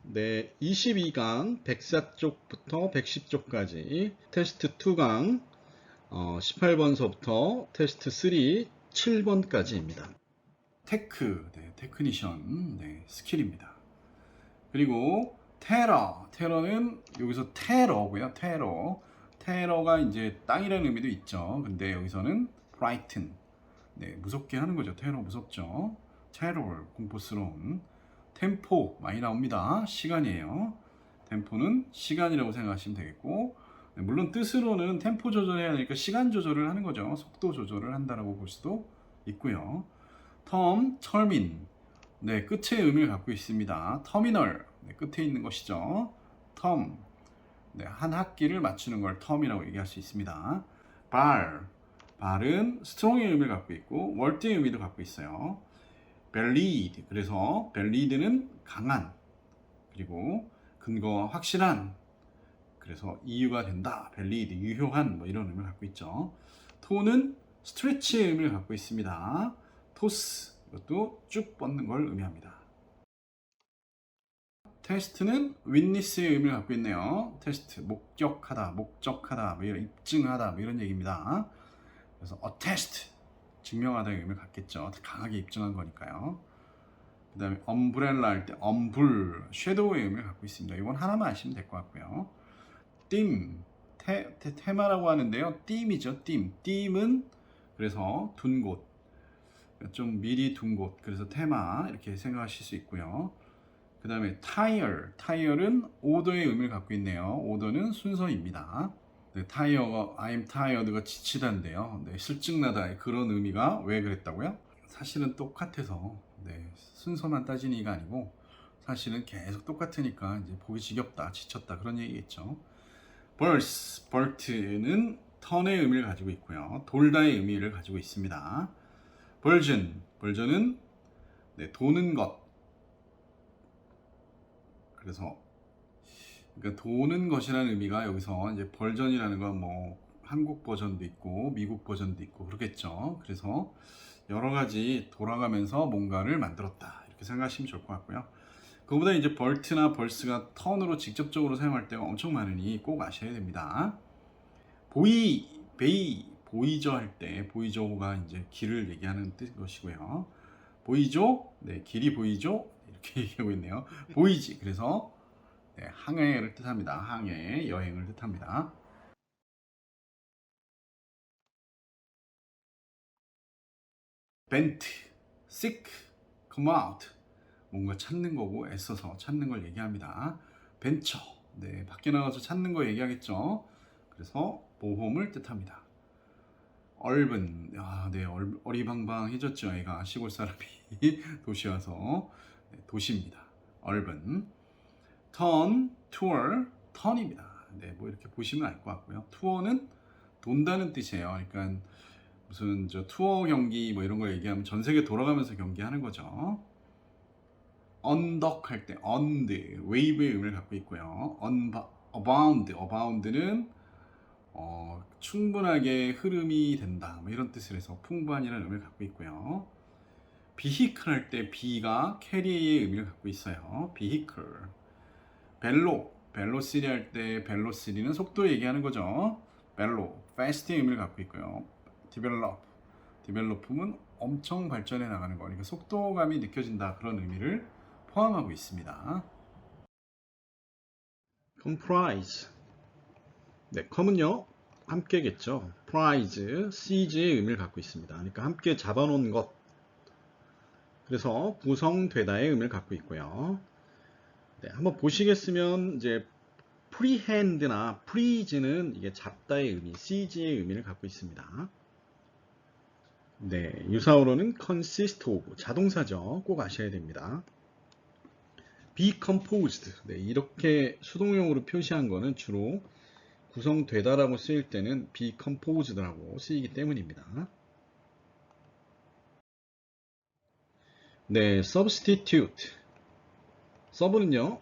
네, 22강 104쪽부터 110쪽까지 테스트 2강 18번서부터 테스트 3 7번까지입니다. 테크, 네, 테크니션, 네, 스킬입니다. 그리고 테러는 여기서 테러고요. 테러가 이제 땅이라는 의미도 있죠. 근데 여기서는 frighten, 네, 무섭게 하는 거죠. 테러 무섭죠. 테러, 공포스러운. 템포 많이 나옵니다. 시간이에요. 템포는 시간이라고 생각하시면 되겠고, 네, 물론 뜻으로는 템포 조절해야 되니까 시간 조절을 하는 거죠. 속도 조절을 한다라고 볼 수도 있고요. termin, 네, 끝의 의미를 갖고 있습니다. 터미널, 네, 끝에 있는 것이죠. term, 네, 한 학기를 맞추는 걸 term이라고 얘기할 수 있습니다. 발은 strong의 의미를 갖고 있고 worth의 의미도 갖고 있어요. valid, 그래서 valid는 강한, 그리고 근거가 확실한, 그래서 이유가 된다. valid, 유효한, 뭐 이런 의미를 갖고 있죠. to는 stretch의 의미를 갖고 있습니다. toss, 이것도 쭉 뻗는 걸 의미합니다. 테스트는 witness의 의미를 갖고 있네요. 테스트, 목격하다, 뭐 이런, 입증하다, 뭐 이런 얘기입니다. 그래서 attest, 증명하다의 의미를 갖겠죠. 강하게 입증한 거니까요. 그 다음에 umbrella 할 때 umbrella, shadow의 의미를 갖고 있습니다. 이건 하나만 아시면 될 것 같고요. theme, 테마라고 하는데요. theme이죠. theme은 그래서 둔 곳, 좀 미리 둔 곳, 그래서 테마 이렇게 생각하실 수 있고요. 그 다음에 tire은 order의 의미를 갖고 있네요. order는 순서입니다. 네, I'm tired가 지치다인데요. 네, 실증나다, 그런 의미가 왜 그랬다고요? 사실은 똑같아서, 네, 순서만 따지는 게 아니고 사실은 계속 똑같으니까 이제 보기 지겹다, 지쳤다, 그런 얘기겠죠. burst는 턴의 의미를 가지고 있고요. 돌다의 의미를 가지고 있습니다. burgeon은 네, 도는 것. 그래서 그러니까 도는 것이라는 의미가 여기서 이제 버전이라는 건 뭐 한국 버전도 있고 미국 버전도 있고 그렇겠죠. 그래서 여러 가지 돌아가면서 뭔가를 만들었다, 이렇게 생각하시면 좋을 것 같고요. 그거보다 이제 벌트나 벌스가 턴으로 직접적으로 사용할 때가 엄청 많으니 꼭 아셔야 됩니다. 보이저 할 때 보이저가 이제 길을 얘기하는 뜻이고요. 보이죠? 네, 길이 보이죠? 이렇게 얘기하고 있네요. 보이지. 그래서 네, 항해를 뜻합니다. 항해, 여행을 뜻합니다. bent, seek, come out, 뭔가 찾는 거고 애써서 찾는 걸 얘기합니다. 벤처, 네, 밖에 나가서 찾는 거 얘기하겠죠. 그래서 보험을 뜻합니다. 얼분, 네, 어리방방해졌죠. 애가 시골 사람이 도시 와서. 네, 도시입니다. 얼분. turn, tour, 턴입니다. 네, 뭐 이렇게 보시면 알 것 같고요. 투어는 돈다는 뜻이에요. 그러니까 무슨 저 투어 경기 뭐 이런 거 얘기하면 전 세계 돌아가면서 경기하는 거죠. 언덕 할 때 on the, wave의 의미를 갖고 있고요. abound는 충분하게 흐름이 된다, 뭐 이런 뜻을 해서 풍부한이라는 의미를 갖고 있고요. vehicle 할 때 B가 carry의 의미를 갖고 있어요. vehicle. 벨로시리 할 때 벨로시리는 속도 얘기하는 거죠. fast의 의미를 갖고 있고요. develop은 엄청 발전해 나가는 거, 그러니까 속도감이 느껴진다, 그런 의미를 포함하고 있습니다. comprise. 네, com은요 함께겠죠. prize, seize의 의미를 갖고 있습니다. 그러니까 함께 잡아놓은 것. 그래서 구성되다의 의미를 갖고 있고요. 네, 한번 보시겠으면 이제 freehand나 freeze는 이게 잡다의 의미, seize의 의미를 갖고 있습니다. 네, 유사어로는 consist of, 자동사죠. 꼭 아셔야 됩니다. be composed, 네, 이렇게 수동용으로 표시한 거는 주로 구성되다라고 쓰일 때는 be composed라고 쓰이기 때문입니다. 네, substitute. sub는요,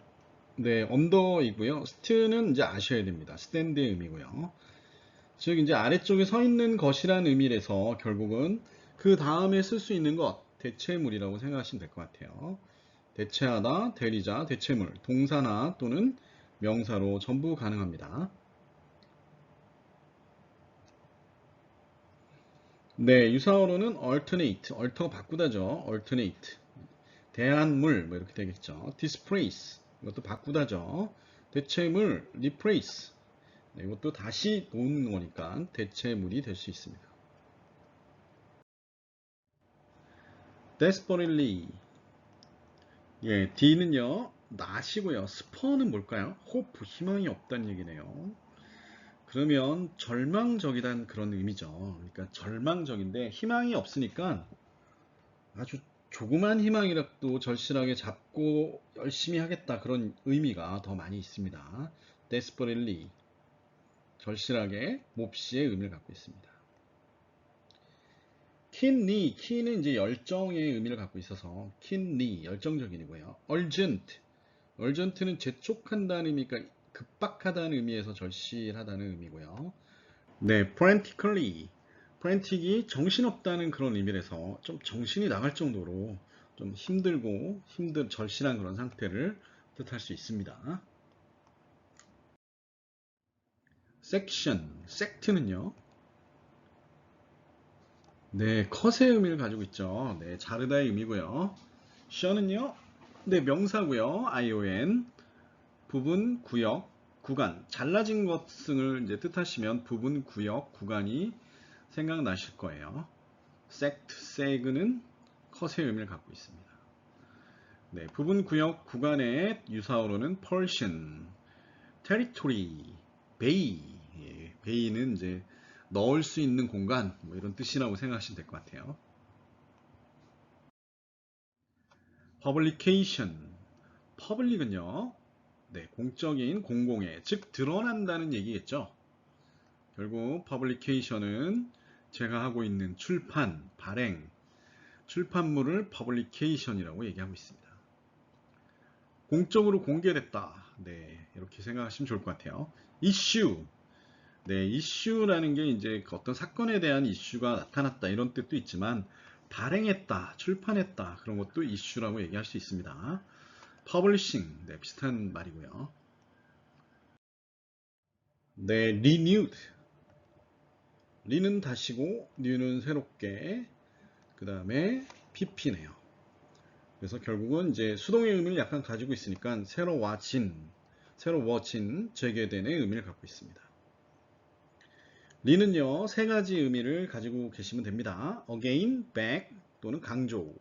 네, 언더이고요. st는 이제 아셔야 됩니다. stand의 의미고요. 즉 이제 아래쪽에 서 있는 것이라는 의미에서 결국은 그 다음에 쓸 수 있는 것, 대체물이라고 생각하시면 될 것 같아요. 대체하다, 대리자, 대체물, 동사나 또는 명사로 전부 가능합니다. 네, 유사어로는 alternate, alter 바꾸다죠. alternate. 대안물 뭐 이렇게 되겠죠. displace 이것도 바꾸다죠. 대체물 replace 네, 이것도 다시 놓는 거니까 대체물이 될 수 있습니다. desperately 예, D는요 not이고요. spur는 뭘까요? hope 희망이 없다는 얘기네요. 그러면 절망적이란 그런 의미죠. 그러니까 절망적인데 희망이 없으니까 아주 조그만 희망이라도 절실하게 잡고 열심히 하겠다 그런 의미가 더 많이 있습니다. desperately 절실하게 몹시의 의미를 갖고 있습니다. keenly keen은 이제 열정의 의미를 갖고 있어서 keenly 열정적인이고요. urgent는 재촉한다는 의미가 급박하다는 의미에서 절실하다는 의미고요. 네, frantic이 정신없다는 그런 의미라서 좀 정신이 나갈 정도로 좀 힘들고 절실한 그런 상태를 뜻할 수 있습니다. sect는요. 네, 컷의 의미를 가지고 있죠. 네, 자르다의 의미고요. 션은요. 네, 명사고요. ion 부분, 구역, 구간. 잘라진 것을 이제 뜻하시면 부분, 구역, 구간이 생각나실 거예요. seg는 컷의 의미를 갖고 있습니다. 네, 부분, 구역, 구간의 유사어로는 portion, territory, bay. 예, bay는 이제 넣을 수 있는 공간 뭐 이런 뜻이라고 생각하시면 될 것 같아요. public은요. 네, 공적인 공공의 즉 드러난다는 얘기겠죠. 결국 publication은 제가 하고 있는 출판, 발행, 출판물을 publication이라고 얘기하고 있습니다. 공적으로 공개됐다. 네, 이렇게 생각하시면 좋을 것 같아요. issue. 네, issue라는 게 이제 어떤 사건에 대한 이슈가 나타났다 이런 뜻도 있지만 발행했다, 출판했다 그런 것도 issue라고 얘기할 수 있습니다. publishing, 네, 비슷한 말이고요. 네, renewed. re는 다시고 new는 새롭게 그 다음에 pp네요. 그래서 결국은 이제 수동의 의미를 약간 가지고 있으니까 새로워진, 재개된의 의미를 갖고 있습니다. 리는요, 세 가지 의미를 가지고 계시면 됩니다. again, back 또는 강조.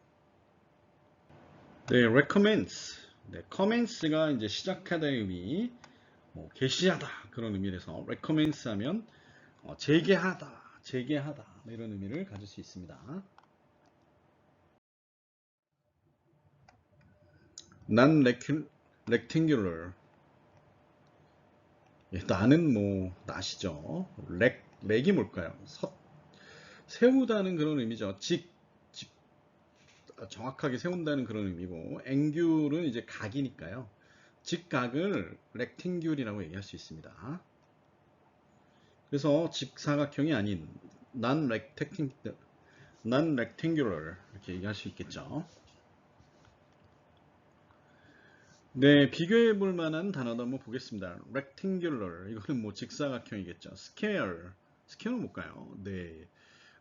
네, recommence. 네, commence가 이제 시작하다의 의미, 뭐 개시하다 그런 의미라서 recommence 하면 재개하다 이런 의미를 가질 수 있습니다. non-rectangular. 예, 나는 뭐 나시죠. 렉이 뭘까요? 세우다는 그런 의미죠. 정확하게 세운다는 그런 의미고 앵귤은 이제 각이니까요. 직각을 렉탱귤이라고 얘기할 수 있습니다. 그래서 직사각형이 아닌 non-rectangular 이렇게 얘기할 수 있겠죠. 네, 비교해 볼 만한 단어도 한번 보겠습니다. rectangular 이거는 뭐 직사각형이겠죠. square는 뭘까요? 네,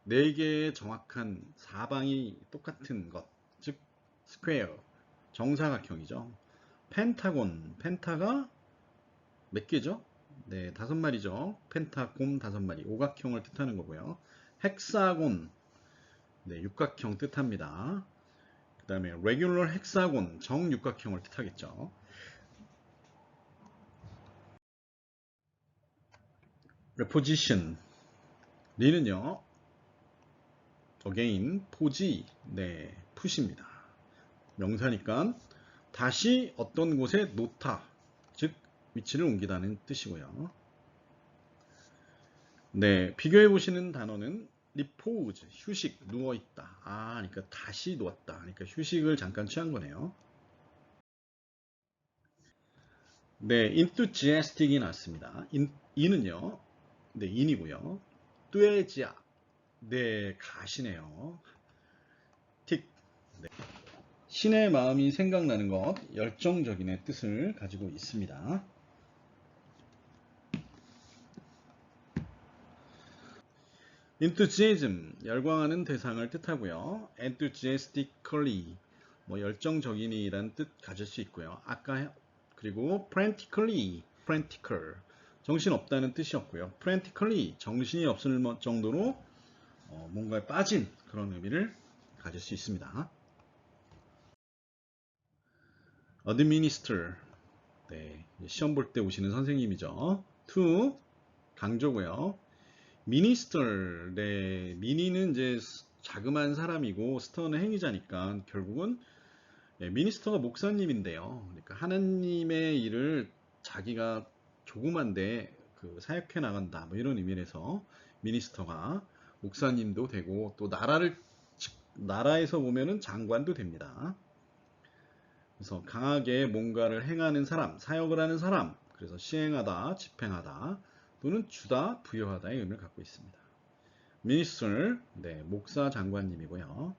네 개의 정확한 사방이 똑같은 것, 즉 square 정사각형이죠. 펜타가 몇 개죠? 네, 5마리죠. 펜타곤 5마리, 오각형을 뜻하는 거고요. 헥사곤, 네, 육각형 뜻합니다. 그 다음에 regular 헥사곤, 정육각형을 뜻하겠죠. reposition, 리는요, again, 포지, 네, 푸시입니다. 명사니까 다시 어떤 곳에 놓다, 즉 위치를 옮기다는 뜻이고요. 네, 비교해 보시는 단어는 repose, 휴식, 누워있다. 그러니까 다시 누웠다. 그러니까 휴식을 잠깐 취한 거네요. 네, enthusiastic이 나왔습니다. 이는요, 네, 인이고요. 뚜에지아, 네, 가시네요. 틱, 네. 신의 마음이 생각나는 것, 열정적인의 뜻을 가지고 있습니다. enthusiasm, 열광하는 대상을 뜻하고요. enthusiastically, 열정적인이란 뜻 가질 수 있고요. 그리고 frantically, frantical, 정신 없다는 뜻이었고요. frantically, 정신이 없을 정도로 뭔가에 빠진 그런 의미를 가질 수 있습니다. administer, 네, 시험 볼 때 오시는 선생님이죠. to, 강조고요. minister, 네, 미니는 이제 자그마한 사람이고 스터는 행위자니까 결국은 미니스터가 목사님인데요. 그러니까 하나님의 일을 자기가 조그만데 사역해 나간다, 이런 의미에서 미니스터가 목사님도 되고 또 나라에서 보면은 장관도 됩니다. 그래서 강하게 뭔가를 행하는 사람, 사역을 하는 사람, 그래서 시행하다, 집행하다 또는 주다, 부여하다의 의미를 갖고 있습니다. minister, 네, 목사 장관님이고요.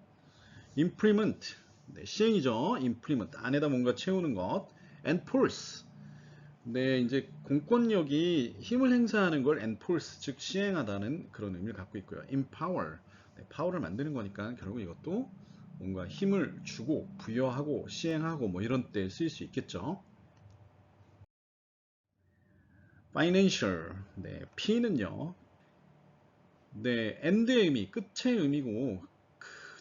implement, 네, 시행이죠. implement, 안에다 뭔가 채우는 것. enforce, 네, 이제 공권력이 힘을 행사하는 걸 enforce, 즉 시행하다는 그런 의미를 갖고 있고요. empower, 네, 파워를 만드는 거니까 결국 이것도 뭔가 힘을 주고 부여하고 시행하고 이런 때 쓰일 수 있겠죠. financial, 네, P는요. 네, end의 의미, 끝의 의미고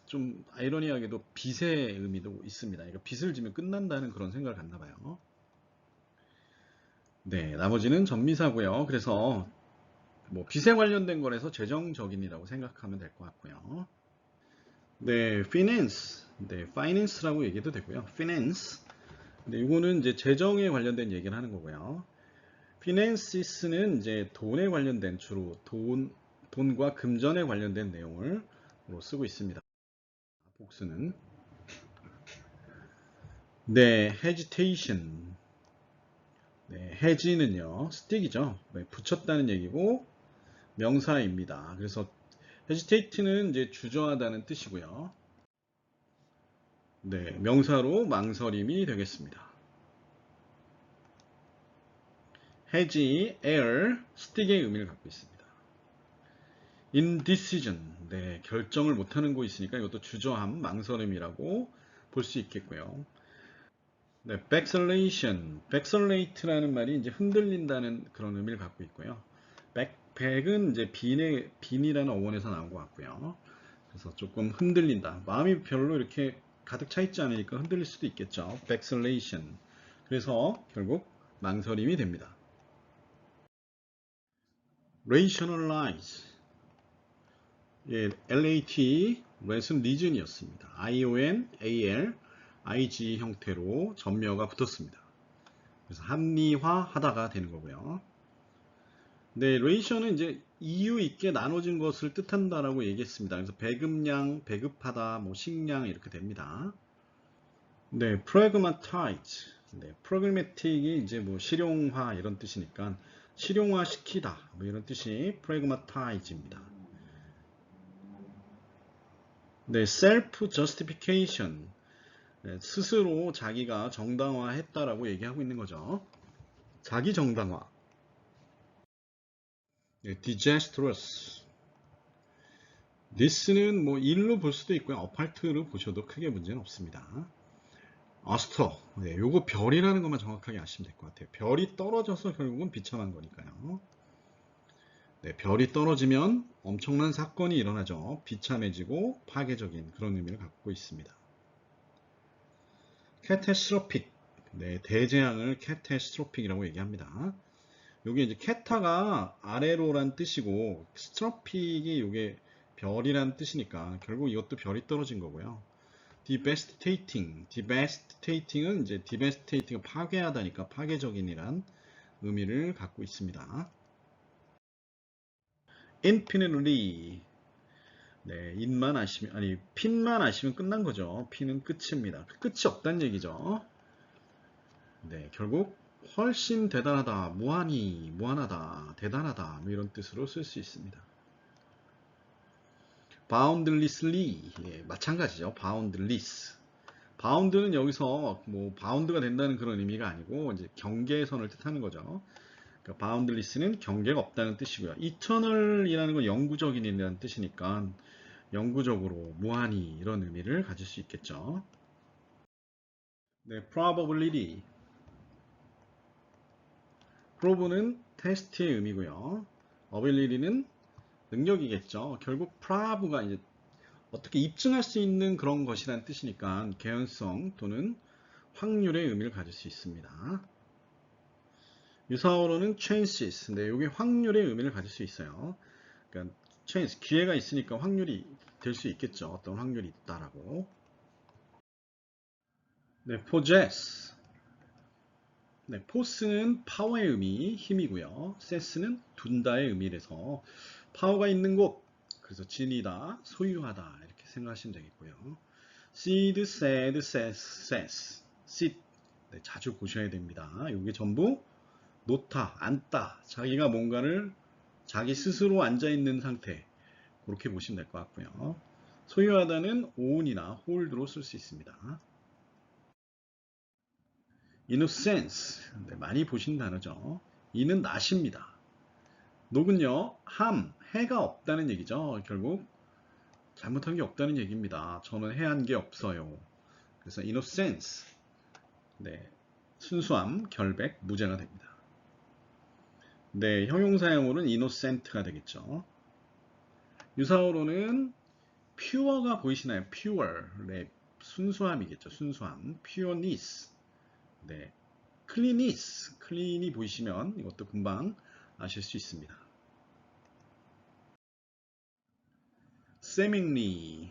좀 아이러니하게도 빚의 의미도 있습니다. 그러니까 빚을 지면 끝난다는 그런 생각을 갖나 봐요. 네, 나머지는 전미사고요. 그래서 빚에 관련된 거라서 재정적인이라고 생각하면 될 것 같고요. 네, finance, 네, finance라고 얘기도 되고요. finance. 네, 이거는 이제 재정에 관련된 얘기를 하는 거고요. finances는 이제 돈에 관련된 주로 돈과 금전에 관련된 내용을 쓰고 있습니다. 복수는 네, hesitation. 네, 해지는요, 스틱이죠. 네, 붙였다는 얘기고 명사입니다. 그래서 hesitate는 이제 주저하다는 뜻이고요. 네, 명사로 망설임이 되겠습니다. 해지, err, 스틱의 의미를 갖고 있습니다. indecision, 네, 결정을 못하는 거 있으니까 이것도 주저함, 망설임이라고 볼 수 있겠고요. 네, vacillation, vacillate라는 말이 이제 흔들린다는 그런 의미를 갖고 있고요. 백은 이제 빈이라는 어원에서 나온 것 같고요. 그래서 조금 흔들린다. 마음이 별로 이렇게 가득 차 있지 않으니까 흔들릴 수도 있겠죠. vacillation. 그래서 결국 망설임이 됩니다. rationalize. 예, LAT, 렛은 reason이었습니다. ION, AL, IG 형태로 전며가 붙었습니다. 그래서 합리화하다가 되는 거고요. 네, 레이션은 이제 이유 있게 나눠진 것을 뜻한다라고 얘기했습니다. 그래서 배급량, 배급하다, 식량 이렇게 됩니다. 네, pragmatize. 네, pragmatic이 이제 실용화 이런 뜻이니까 실용화 시키다 이런 뜻이 pragmatize입니다. 네, self justification. 네, 스스로 자기가 정당화했다라고 얘기하고 있는 거죠. 자기 정당화. 네, disastrous. this는 일로 볼 수도 있고요. 어팔트로 보셔도 크게 문제는 없습니다. 아스터. 네, 요거 별이라는 것만 정확하게 아시면 될 것 같아요. 별이 떨어져서 결국은 비참한 거니까요. 네, 별이 떨어지면 엄청난 사건이 일어나죠. 비참해지고 파괴적인 그런 의미를 갖고 있습니다. catastrophic. 네, 대재앙을 catastropic이라고 얘기합니다. 요게 이제 캐타가 아래로란 뜻이고 스트로픽이 요게 별이란 뜻이니까 결국 이것도 별이 떨어진 거고요. devastating은 이제 devastating은 파괴하다니까 파괴적인이란 의미를 갖고 있습니다. infinitely. 네, 핀만 아시면 끝난 거죠. 핀은 끝입니다. 끝이 없다는 얘기죠. 네, 결국 훨씬 대단하다, 무한하다, 대단하다 이런 뜻으로 쓸 수 있습니다. boundlessly, 예, 마찬가지죠. boundless. 바운드는 여기서 뭐 바운드가 된다는 그런 의미가 아니고 이제 경계선을 뜻하는 거죠. 그러니까 바운드리스는 경계가 없다는 뜻이고요. 이터널이라는 건 영구적인이라는 뜻이니까 영구적으로 무한히 이런 의미를 가질 수 있겠죠. 네, probability. prove는 테스트의 의미고요. ability는 능력이겠죠. 결국 prove가 이제 어떻게 입증할 수 있는 그런 것이라는 뜻이니까 개연성 또는 확률의 의미를 가질 수 있습니다. 유사어로는 chances. 네, 이게 확률의 의미를 가질 수 있어요. 그러니까 chance, 기회가 있으니까 확률이 될 수 있겠죠. 어떤 확률이 있다라고. 네, possess. 네, 포스는 파워의 의미, 힘이고요. 세스는 둔다의 의미라서 파워가 있는 곳, 그래서 지니다, 소유하다 이렇게 생각하시면 되겠고요. seed, said, says, says, sit. 네, 자주 보셔야 됩니다. 이게 전부 놓다, 앉다, 자기가 뭔가를 자기 스스로 앉아있는 상태 그렇게 보시면 될 것 같고요. 소유하다는 own이나 hold로 쓸 수 있습니다. innocence, 네, 많이 보신 단어죠. 이는 낫입니다. 녹은요, 해가 없다는 얘기죠. 결국 잘못한 게 없다는 얘기입니다. 저는 해한 게 없어요. 그래서 innocence, 네, 순수함, 결백, 무죄가 됩니다. 네, 형용사용어는 innocent가 되겠죠. 유사어로는 pure가 보이시나요? pure, 네, 순수함이겠죠. 순수함, pureness, 네, cleanness, clean이 보이시면 이것도 금방 아실 수 있습니다. seemingly,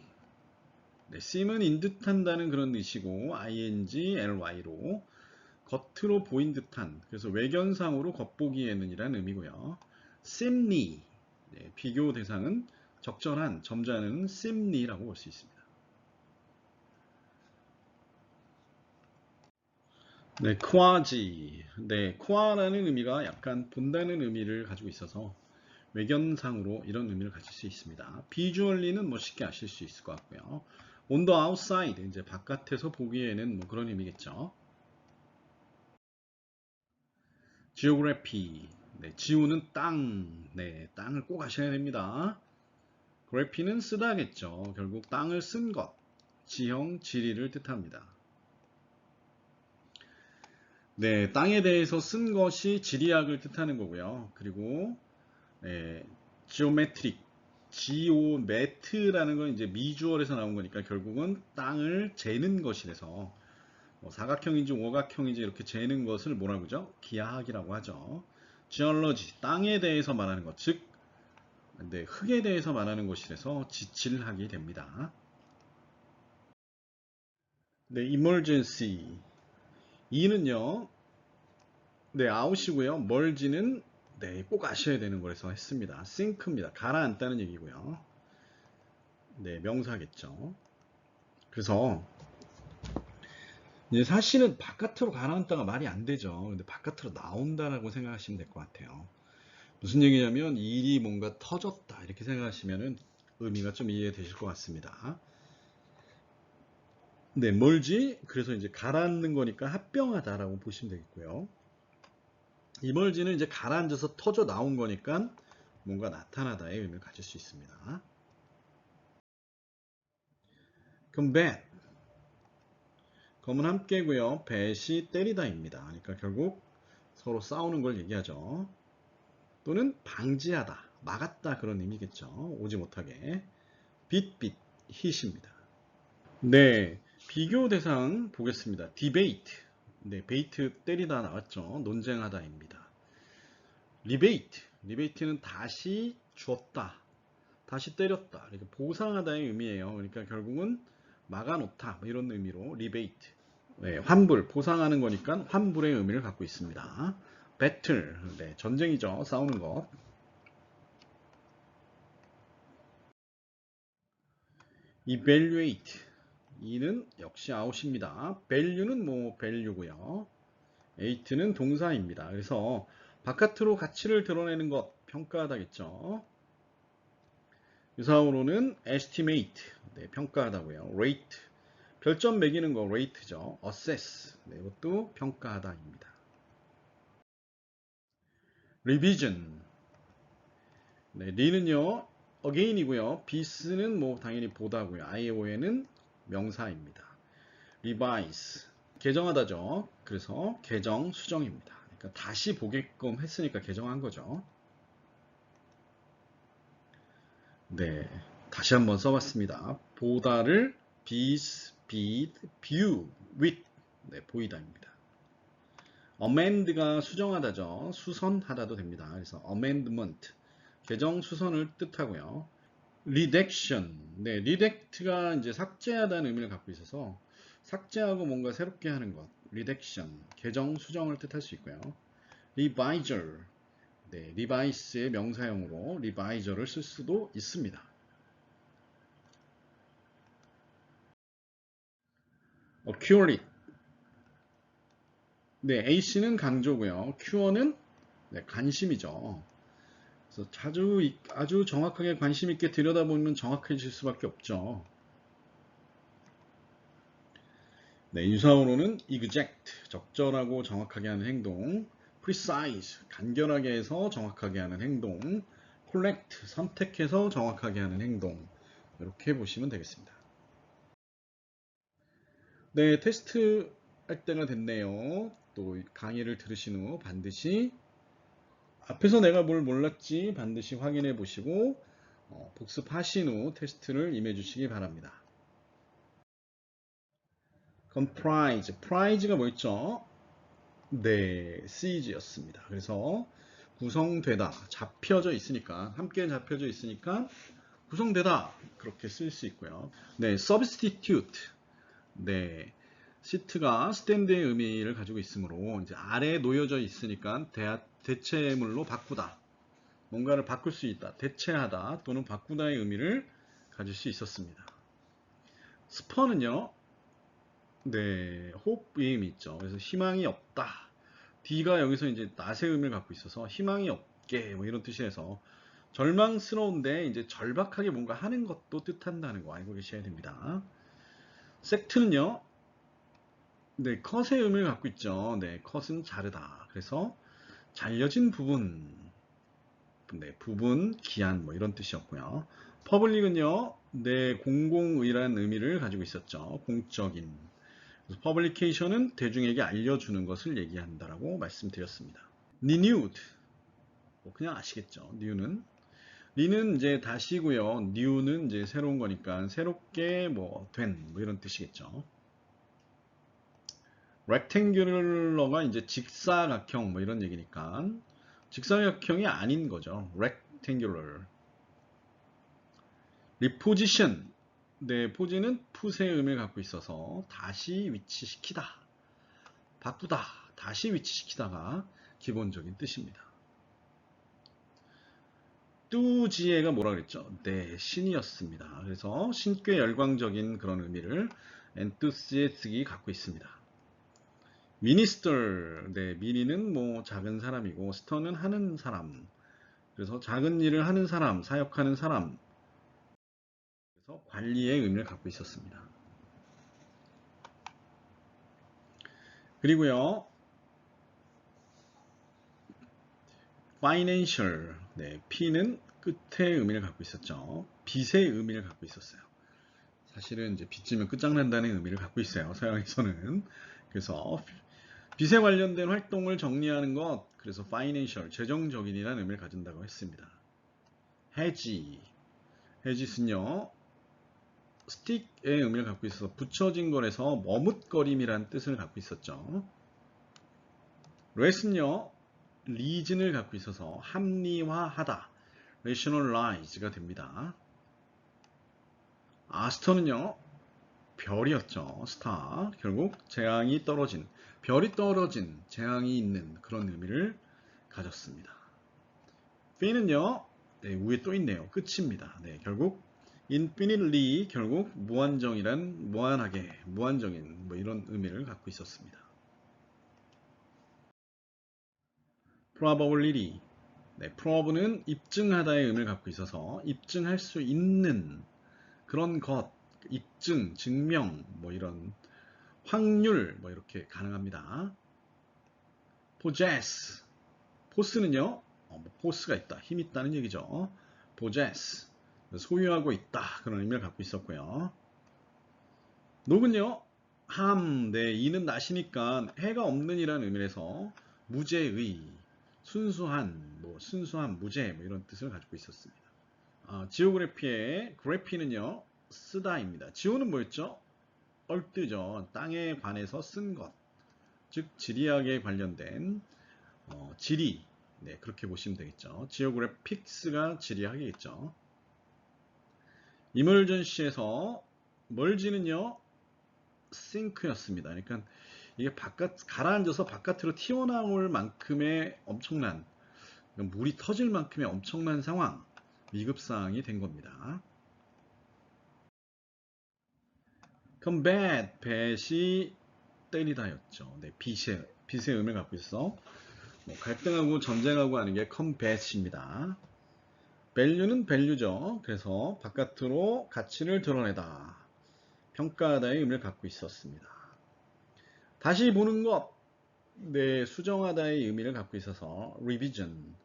네, seem은 인 듯한다는 그런 뜻이고 ing, ly로 겉으로 보인 듯한, 그래서 외견상으로 겉보기에는 이라는 의미고요. seemly, 네, 비교 대상은 적절한, 점자는 seemly라고 볼 수 있습니다. 네, quasi, 네, qua라는 의미가 약간 본다는 의미를 가지고 있어서 외견상으로 이런 의미를 가질 수 있습니다. visually는 뭐 쉽게 아실 수 있을 것 같고요. on the outside, 이제 바깥에서 보기에는 뭐 그런 의미겠죠. geography, 네, 지우는 땅, 네, 땅을 꼭 아셔야 됩니다. graphy는 쓰다겠죠. 결국 땅을 쓴 것, 지형, 지리를 뜻합니다. 네, 땅에 대해서 쓴 것이 지리학을 뜻하는 거고요. 그리고 네, geometric, geometra라는 건 이제 미주얼에서 나온 거니까 결국은 땅을 재는 것이라서 뭐 사각형인지 오각형인지 이렇게 재는 것을 뭐라고 하죠? 기하학이라고 하죠. geology, 땅에 대해서 말하는 것, 즉 네, 흙에 대해서 말하는 것이라서 지질학이 됩니다. 네, emergency. 이는요, 네, 아웃이고요. 멀지는 네, 꼭 아셔야 되는 거라서 했습니다. sink입니다. 가라앉다는 얘기고요. 네, 명사겠죠. 그래서 이제 사실은 바깥으로 가라앉다가 말이 안 되죠. 근데 바깥으로 나온다라고 생각하시면 될 것 같아요. 무슨 얘기냐면 일이 뭔가 터졌다 이렇게 생각하시면은 의미가 좀 이해되실 것 같습니다. 네, 멀지? 그래서 이제 가라앉는 거니까 합병하다라고 보시면 되겠고요. 이멀지는 이제 가라앉아서 터져 나온 거니까 뭔가 나타나다의 의미를 가질 수 있습니다. combat, 검은 함께고요. 배시 때리다입니다. 그러니까 결국 서로 싸우는 걸 얘기하죠. 또는 방지하다, 막았다 그런 의미겠죠. 오지 못하게. 빛, hit입니다. 네, 비교 대상 보겠습니다. debate, 네, 베이트 때리다 나왔죠. 논쟁하다입니다. 리베이트는 다시 주었다, 다시 때렸다, 이렇게 보상하다의 의미예요. 그러니까 결국은 막아놓다 뭐 이런 의미로 리베이트. 네, 환불, 보상하는 거니까 환불의 의미를 갖고 있습니다. 배틀, 네, 전쟁이죠. 싸우는 것. evaluate, 이는 역시 아웃입니다. value는 뭐 value고요. eight는 동사입니다. 그래서 바깥으로 가치를 드러내는 것, 평가하다겠죠. 유사어로는 estimate, 네, 평가하다고요. rate, 별점 매기는 거 rate죠. assess. 네, 이것도 평가하다입니다. revision. 네, re는요 again이고요. bis는 뭐 당연히 보다고요. io에는 명사입니다. revise. 개정하다죠. 그래서 개정, 수정입니다. 그러니까 다시 보게끔 했으니까 개정한 거죠. 네, 다시 한번 써봤습니다. 보다를 bis, bid, view, with. 네, 보이다입니다. amend가 수정하다죠. 수선하다도 됩니다. 그래서 amendment, 개정, 수선을 뜻하고요. redaction, 네, redact가 이제 삭제하다는 의미를 갖고 있어서 삭제하고 뭔가 새롭게 하는 것, redaction, 개정, 수정을 뜻할 수 있고요. reviser, 네, revise의 명사형으로 reviser를 쓸 수도 있습니다. accurate, 네, A씨는 강조고요. cure는 네, 관심이죠. 그래서 아주 정확하게 관심 있게 들여다보면 정확해질 수밖에 없죠. 네, 유사어로는 exact, 적절하고 정확하게 하는 행동, precise, 간결하게 해서 정확하게 하는 행동, collect, 선택해서 정확하게 하는 행동. 이렇게 보시면 되겠습니다. 네, 테스트 할 때가 됐네요. 또 강의를 들으신 후 반드시 앞에서 내가 뭘 몰랐지 반드시 확인해 보시고 복습하신 후 테스트를 임해 주시기 바랍니다. comprise, prize가 뭐였죠? 네, seize였습니다. 그래서 구성되다, 잡혀져 있으니까 함께 잡혀져 있으니까 구성되다 그렇게 쓸 수 있고요. 네, substitute, 네, sit가 stand의 의미를 가지고 있으므로 이제 아래에 놓여져 있으니까 대체물로 바꾸다, 뭔가를 바꿀 수 있다, 대체하다 또는 바꾸다의 의미를 가질 수 있었습니다. spur는요, 네, hope의 의미 있죠. 그래서 희망이 없다. D가 여기서 이제 낫의 의미를 갖고 있어서 희망이 없게 뭐 이런 뜻이라서 절망스러운데 이제 절박하게 뭔가 하는 것도 뜻한다는 거 알고 계셔야 됩니다. sect는요, 네, cut의 의미를 갖고 있죠. 네, cut은 자르다. 그래서 잘려진 부분, 네, 부분, 기한 뭐 이런 뜻이었고요. public은요, 네, 공공의라는 의미를 가지고 있었죠. 공적인. 그래서 publication은 대중에게 알려주는 것을 얘기한다라고 말씀드렸습니다. renewed, 뭐 그냥 아시겠죠. new는 이제 다시고요. new는 이제 새로운 거니까 새롭게 뭐 된 뭐 이런 뜻이겠죠. rectangular가 이제 직사각형 뭐 이런 얘기니까 직사각형이 아닌 거죠. rectangular. reposition, 네, 포지는 풋의 의미를 갖고 있어서 다시 위치시키다, 바꾸다, 다시 위치시키다가 기본적인 뜻입니다. 뚜지에가 뭐라 그랬죠? 네, 신이었습니다. 그래서 신께 열광적인 그런 의미를 enthusiastic이 갖고 있습니다. minister, 네, 미니는 뭐 작은 사람이고 스터는 하는 사람. 그래서 작은 일을 하는 사람, 사역하는 사람. 그래서 관리의 의미를 갖고 있었습니다. 그리고요, financial, 네, P는 끝의 의미를 갖고 있었죠. 빚의 의미를 갖고 있었어요. 사실은 이제 빚지면 끝장난다는 의미를 갖고 있어요. 서양에서는. 그래서 빚에 관련된 활동을 정리하는 것, 그래서 financial, 재정적인이라는 의미를 가진다고 했습니다. hedge는요, stick의 의미를 갖고 있어서 붙여진 거라서 머뭇거림이라는 뜻을 갖고 있었죠. race는요, reason을 갖고 있어서 합리화하다, rationalize가 됩니다. star는요, 별이었죠. star. 결국 재앙이 떨어진, 별이 떨어진, 재앙이 있는 그런 의미를 가졌습니다. fin은요, 네, 위에 또 있네요. 끝입니다. 네, 결국 infinitely, 결국 무한정이란 무한하게, 무한정인 뭐 이런 의미를 갖고 있었습니다. probability, 네, prove는 입증하다의 의미를 갖고 있어서 입증할 수 있는 그런 것, 입증, 증명, 뭐 이런 확률, 뭐 이렇게 가능합니다. possess, 포스는요, 뭐 포스가 있다, 힘 있다는 얘기죠. possess, 소유하고 있다, 그런 의미를 갖고 있었고요. 녹은요, 네, 이는 낫이니까 해가 없는 이라는 의미에서 무죄의, 순수한, 뭐 순수한, 무죄, 뭐 이런 뜻을 가지고 있었습니다. 지오그래피의 그래피는요, 쓰다입니다. 지오는 뭐였죠? 얼뜨죠. 땅에 관해서 쓴 것, 즉 지리학에 관련된 지리, 네, 그렇게 보시면 되겠죠. 지오그래픽스가 지리학이겠죠. 이멀전시에서 멀지는요, 싱크였습니다. 그러니까 이게 가라앉아서 바깥으로 튀어나올 만큼의 엄청난, 물이 터질 만큼의 엄청난 상황, 위급상황이 된 겁니다. combat, 배시 때리다였죠. 네, 빛의 의미를 갖고 있어. 갈등하고 전쟁하고 하는 게 combat입니다. value는 value죠. 그래서 바깥으로 가치를 드러내다, 평가하다의 의미를 갖고 있었습니다. 다시 보는 것, 네, 수정하다의 의미를 갖고 있어서 revision,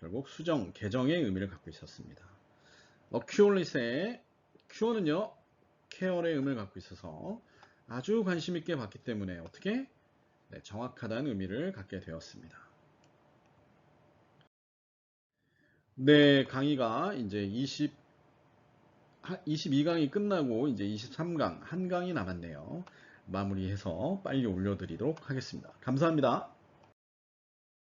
결국 수정, 개정의 의미를 갖고 있었습니다. accurate의 cure는요, care의 의미를 갖고 있어서 아주 관심 있게 봤기 때문에 어떻게? 네, 정확하다는 의미를 갖게 되었습니다. 네, 강의가 이제 22강이 끝나고 이제 23강, 한 강이 남았네요. 마무리해서 빨리 올려드리도록 하겠습니다. 감사합니다.